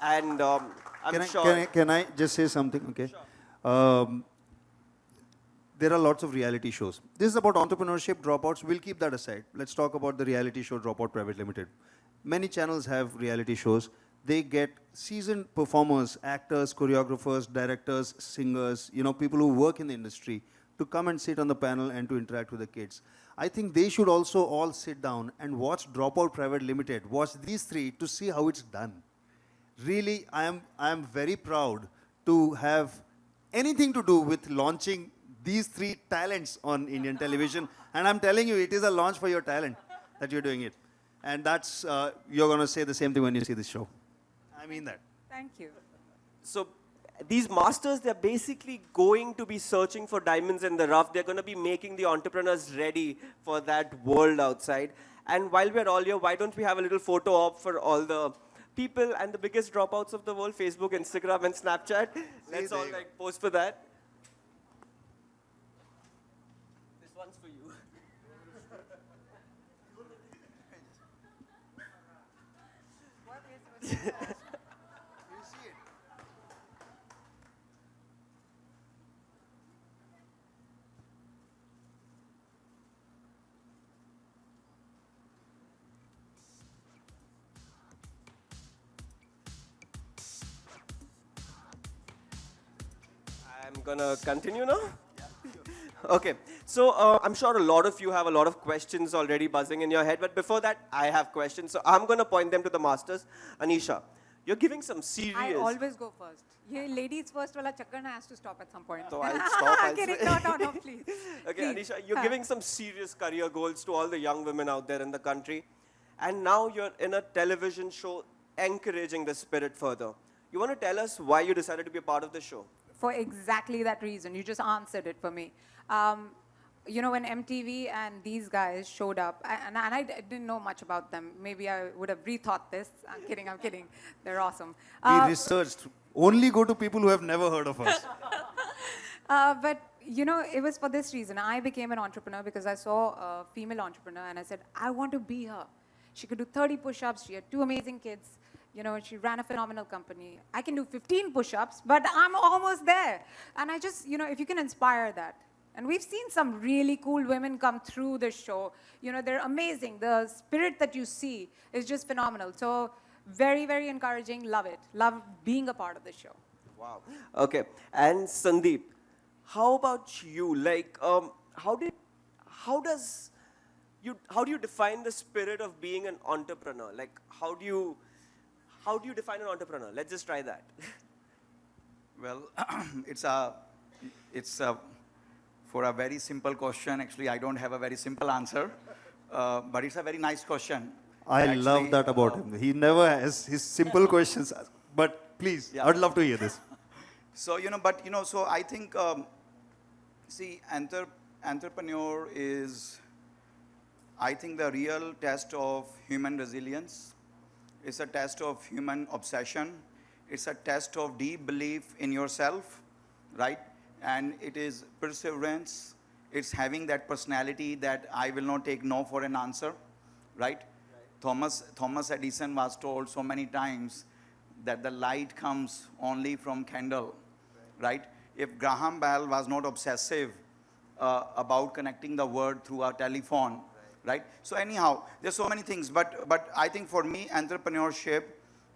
And I'm sure... Can I just say something? Okay. Sure. There are lots of reality shows. This is about entrepreneurship, dropouts. We'll keep that aside. Let's talk about the reality show Dropout Private Limited. Many channels have reality shows. They get seasoned performers, actors, choreographers, directors, singers, people who work in the industry to come and sit on the panel and to interact with the kids. I think they should also all sit down and watch Dropout Private Limited, watch these three to see how it's done. Really, I am very proud to have anything to do with launching these three talents on Indian television. And I'm telling you, it is a launch for your talent that you're doing it. And that's, you're going to say the same thing when you see this show. I mean that. Thank you. So these masters, they're basically going to be searching for diamonds in the rough. They're going to be making the entrepreneurs ready for that world outside. And while we're all here, why don't we have a little photo op for all the people and the biggest dropouts of the world, Facebook, Instagram, and Snapchat. Let's all post for that. This one's for you. You see it? I'm gonna continue now. Okay, so I'm sure a lot of you have a lot of questions already buzzing in your head, but before that, I have questions. So I'm gonna point them to the masters. Anisha, you're giving some serious... I always go first. Yeah, ladies first, wala chakkar has to stop at some point. So I'll stop. Kidding. No, please. Okay, please. Anisha, you're giving some serious career goals to all the young women out there in the country. And now you're in a television show encouraging the spirit further. You want to tell us why you decided to be a part of the show? For exactly that reason. You just answered it for me. When MTV and these guys showed up, and I didn't know much about them. Maybe I would have rethought this. I'm kidding. They're awesome. We researched. Only go to people who have never heard of us. But, it was for this reason. I became an entrepreneur because I saw a female entrepreneur and I said, I want to be her. She could do 30 push-ups. She had 2 amazing kids. She ran a phenomenal company. I can do 15 push-ups, but I'm almost there. And I just, if you can inspire that. And we've seen some really cool women come through the show. They're amazing. The spirit that you see is just phenomenal. So very, very encouraging. Love it. Love being a part of the show. Wow. Okay. And Sandeep, how about you? How do you define the spirit of being an entrepreneur? How do you define an entrepreneur? Let's just try that. Well, for a very simple question. Actually, I don't have a very simple answer, but it's a very nice question. I love that about him. He never has his simple questions. But please, I'd love to hear this. So, so I think, entrepreneur is, I think, the real test of human resilience. It's a test of human obsession. It's a test of deep belief in yourself, right? And it is perseverance. It's having that personality that I will not take no for an answer, right? Thomas Edison was told so many times that the light comes only from candle, right? If Graham Bell was not obsessive about connecting the world through a telephone, right? So anyhow, there's so many things, but I think for me, entrepreneurship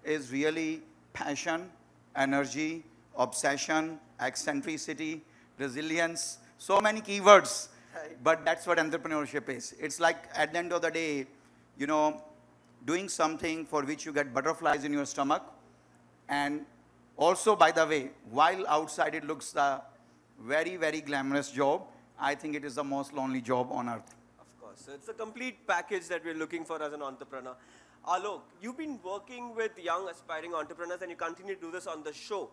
is really passion, energy, obsession, eccentricity, resilience, so many keywords, but that's what entrepreneurship is. It's like at the end of the day, doing something for which you get butterflies in your stomach. And also, by the way, while outside it looks a very, very glamorous job, I think it is the most lonely job on earth. Of course. So it's a complete package that we're looking for as an entrepreneur. Alok, you've been working with young aspiring entrepreneurs and you continue to do this on the show.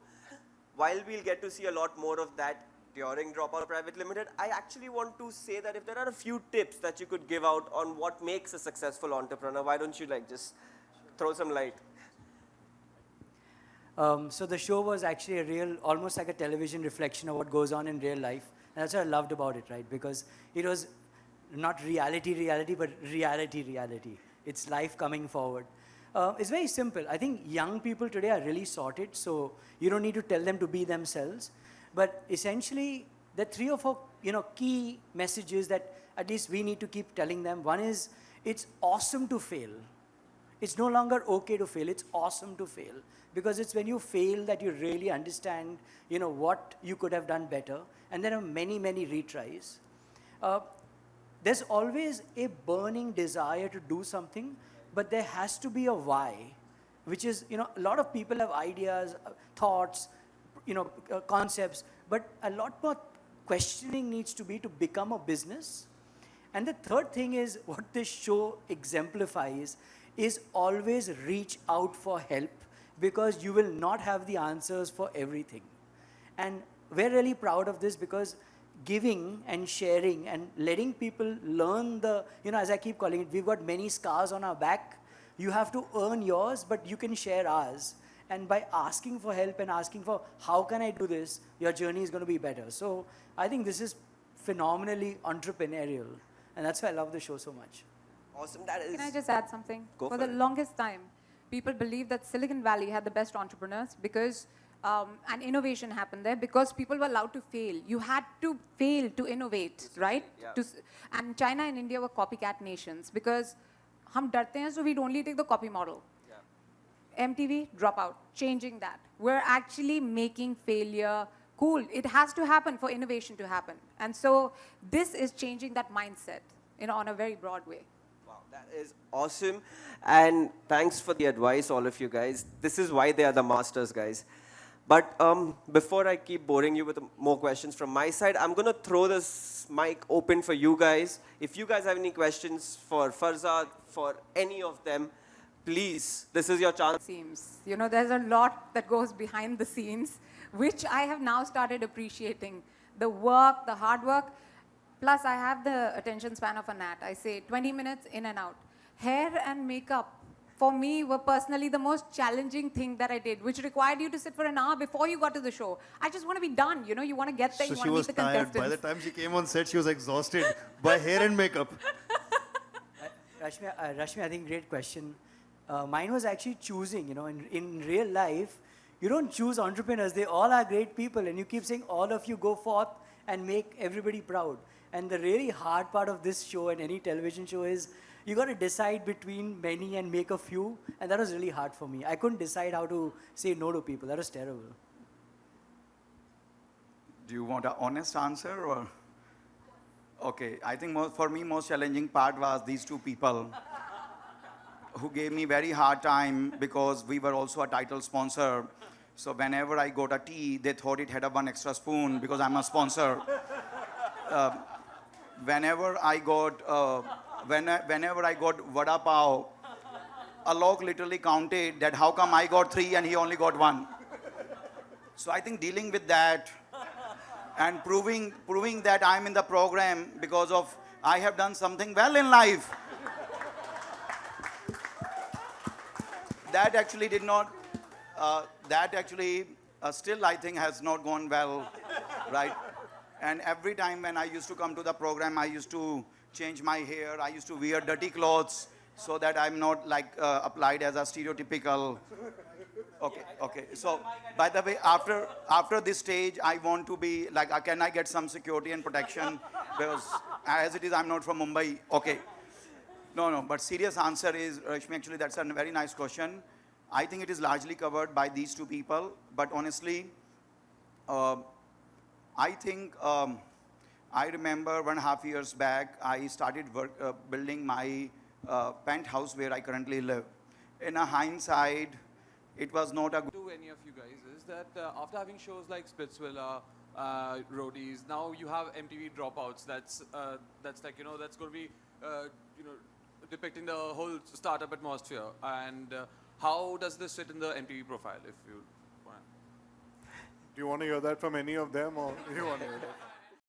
While we'll get to see a lot more of that during Dropout Private Limited, I actually want to say that if there are a few tips that you could give out on what makes a successful entrepreneur, why don't you just throw some light? So the show was actually a real, almost like a television reflection of what goes on in real life. And that's what I loved about it, right? Because it was not reality, but reality. It's life coming forward. It's very simple. I think young people today are really sorted, so you don't need to tell them to be themselves. But essentially, there are 3 or 4 key messages that at least we need to keep telling them. One is, it's awesome to fail. It's no longer okay to fail. It's awesome to fail. Because it's when you fail that you really understand what you could have done better. And there are many, many retries. There's always a burning desire to do something, but there has to be a why, which is, a lot of people have ideas, thoughts, concepts, but a lot more questioning needs to be to become a business. And the third thing is, what this show exemplifies is always reach out for help, because you will not have the answers for everything. And we're really proud of this, because giving and sharing and letting people learn the, as I keep calling it, we've got many scars on our back. You have to earn yours, but you can share ours. And by asking for help and asking for, how can I do this, your journey is going to be better. So I think this is phenomenally entrepreneurial. And that's why I love the show so much. Awesome. That is. Can I just add something? Go for for the it. longest time, people believed that Silicon Valley had the best entrepreneurs because and innovation happened there because people were allowed to fail. You had to fail to innovate, right? Yeah. And China and India were copycat nations because hum darte hain, so we'd only take the copy model. Yeah. MTV, Dropout, changing that. We're actually making failure cool. It has to happen for innovation to happen. And so this is changing that mindset on a very broad way. Wow, that is awesome. And thanks for the advice, all of you guys. This is why they are the masters, guys. But before I keep boring you with more questions from my side, I'm going to throw this mic open for you guys. If you guys have any questions for Farzad, for any of them, please, this is your chance. Seems. There's a lot that goes behind the scenes, which I have now started appreciating. The work, the hard work. Plus, I have the attention span of a gnat. I say 20 minutes in and out. Hair and makeup, for me, were personally the most challenging thing that I did, which required you to sit for an hour before you got to the show. I just want to be done. You want to get there, So you she want was to meet the tired. contestants. By the time she came on set, she was exhausted by hair and makeup. Rashmi, I think great question. Mine was actually choosing, in real life, you don't choose entrepreneurs. They all are great people. And you keep saying, all of you go forth and make everybody proud. And the really hard part of this show and any television show is you got to decide between many and make a few. And that was really hard for me. I couldn't decide how to say no to people. That was terrible. Do you want an honest answer or? Okay, I think for me, most challenging part was these 2 people who gave me very hard time because we were also a title sponsor. So whenever I got a tea, they thought it had a 1 extra spoon because I'm a sponsor. Whenever I got vada pav, Alok literally counted that how come I got 3 and he only got 1. So I think dealing with that and proving that I'm in the program because of I have done something well in life. That actually did not. Still I think has not gone well, right? And every time when I used to come to the program, I used to change my hair. I used to wear dirty clothes so that I'm not applied as a stereotypical. Okay. So, by the way, after this stage, I want to be can I get some security and protection? Because as it is, I'm not from Mumbai. Okay. No. But serious answer is, Rashmi, actually, that's a very nice question. I think it is largely covered by these 2 people. But honestly, I think I remember 1.5 years back, I started building my penthouse where I currently live. In a hindsight, it was not a good. To any of you guys is that after having shows like Splitsvilla, Roadies, now you have MTV Dropouts. That's like that's going to be depicting the whole startup atmosphere. And how does this fit in the MTV profile? If you want. Do you want to hear that from any of them, or do you want to hear that?